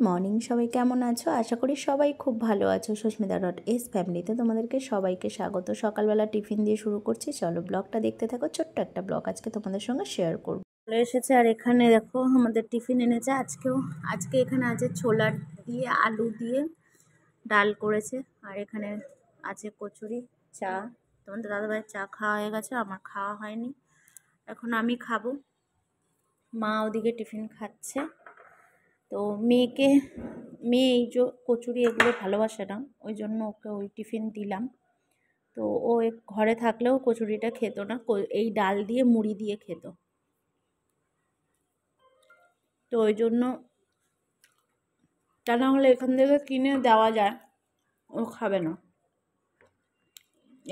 Morning, সবাই কেমন আছো? আশা করি সবাই খুব ভালো আছো। সুস্মিতা.s ফ্যামিলিতে তোমাদেরকে সবাইকে স্বাগত। সকালবেলা টিফিন দিয়ে শুরু করছি, চলো ব্লগটা দেখতে থাকো। ছোট্ট একটা ব্লগ আজকে তোমাদের সঙ্গে শেয়ার করবো। চলে এসেছে আর এখানে দেখো আমাদের টিফিন এনেছে আজকে এখানে আছে ছোলার দিয়ে আলু দিয়ে ডাল করেছে, আর এখানে আছে কচুরি, চা। তোমাদের দাদাভাইয়ের চা খাওয়া হয়ে গেছে, আমার খাওয়া হয়নি, এখন আমি খাবো। মা ওদিকে টিফিন খাচ্ছে। তো মেয়ে এই যে কচুরি এগুলো ভালোবাসে না, ওই জন্য ওকে ওই টিফিন দিলাম। তো ও ঘরে থাকলেও কচুরিটা খেত না, এই ডাল দিয়ে মুড়ি দিয়ে খেত। তো ওই জন্য তা না হলে এখান থেকে কিনে দেওয়া যায়, ও খাবে না,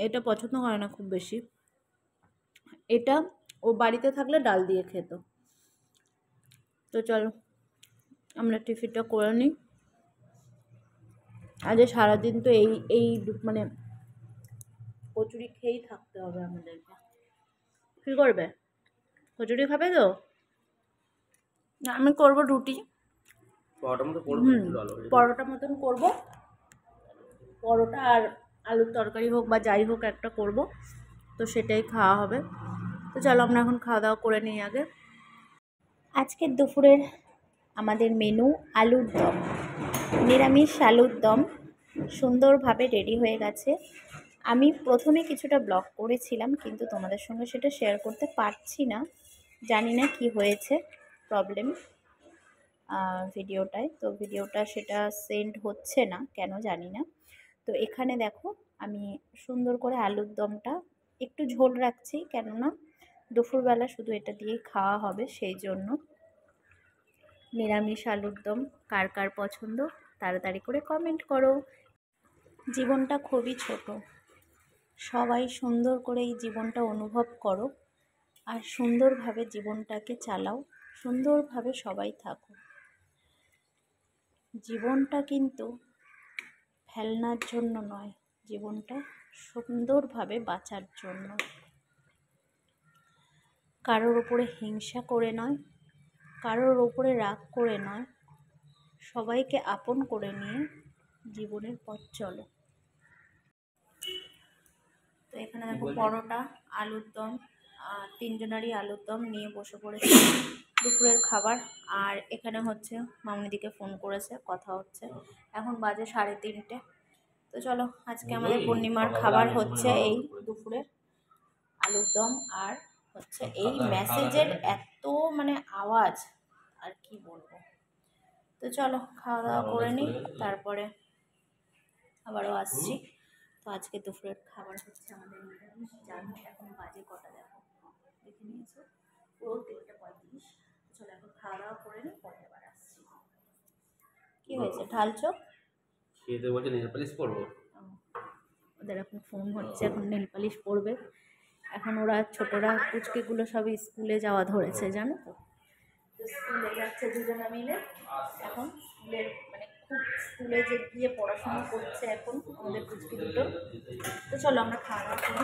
এটা পছন্দ করে না খুব বেশি। এটা ও বাড়িতে থাকলে ডাল দিয়ে খেত। তো চলো আমরা টিফিনটা করে নিই। আজ সারাদিন তো এই মানে কচুরি খেয়েই থাকতে হবে আমাদেরকে। কী করবে? কচুরি খাবে তো? আমি করবো রুটি, পরোটা মতন করবো। পরোটা আর আলুর তরকারি হোক বা যাই হোক একটা করব, তো সেটাই খাওয়া হবে। তো চলো আমরা এখন খাওয়া দাওয়া করে নিই আগে। আজকের দুপুরের আমাদের মেনু আলুর দম, নিরামিষ আলুর দম সুন্দরভাবে রেডি হয়ে গেছে। আমি প্রথমে কিছুটা ব্লগ করেছিলাম, কিন্তু তোমাদের সঙ্গে সেটা শেয়ার করতে পারছি না, জানি না কি হয়েছে প্রবলেম ভিডিওটায়। তো ভিডিওটা সেটা সেন্ড হচ্ছে না কেন জানি না। তো এখানে দেখো আমি সুন্দর করে আলুর দমটা একটু ঝোল রাখছি, কেননা দুপুরবেলা শুধু এটা দিয়েই খাওয়া হবে, সেই জন্য। নিরামিষ আলুর দম কার কার পছন্দ তাড়াতাড়ি করে কমেন্ট করো। জীবনটা খুবই ছোট, সবাই সুন্দর করে এই জীবনটা অনুভব করো আর সুন্দরভাবে জীবনটাকে চালাও, সুন্দরভাবে সবাই থাকো। জীবনটা কিন্তু ফেলনার জন্য নয়, জীবনটা সুন্দরভাবে বাঁচার জন্য। কারোর ওপরে হিংসা করে নয়, কারোর ওপরে রাগ করে নয়, সবাইকে আপন করে নিয়ে জীবনের পথ চলো। তো এখানে দেখো পরোটা, আলুর দম, তিনজনেরই আলুর দম নিয়ে বসে পড়েছে দুপুরের খাবার। আর এখানে হচ্ছে মামনিদিকে ফোন করেছে, কথা হচ্ছে। এখন বাজে 3:30। তো চলো আজকে আমাদের পূর্ণিমার খাবার হচ্ছে এই দুপুরের আলুর দম, আর হচ্ছে এই মেসেজের এত মানে আওয়াজ আর কি বলবো। তো চলো খাওয়া দাওয়া করে নিই, তারপরে আবারও আসছি। তো আজকে দুপুরের খাবার হচ্ছে আমাদের নিরামিষ। জানো এখন বাজে কটা দেখো, দেখে নিয়েছো, পুরো 3:35। চলো এখন খাওয়া দাওয়া করে নিই, পরে আবার আসছি। কি হয়েছে ঢালছো? খেতে বলছে নেল পালিশ পরবো। ওদের এখন ফোন হচ্ছে, এখন নেল পালিশ পরবে। এখন ওরা ছোটরা পুচকেগুলো সব স্কুলে যাওয়া ধরেছে, জানো তো। স্কুলে যাচ্ছে দুজনে মিলে, এখন স্কুলের মানে খুব স্কুলে যে গিয়ে পড়াশোনা করছে এখন আমাদের পুচকি দুটো। তো চলো আমরা খাওয়া দাওয়া করি।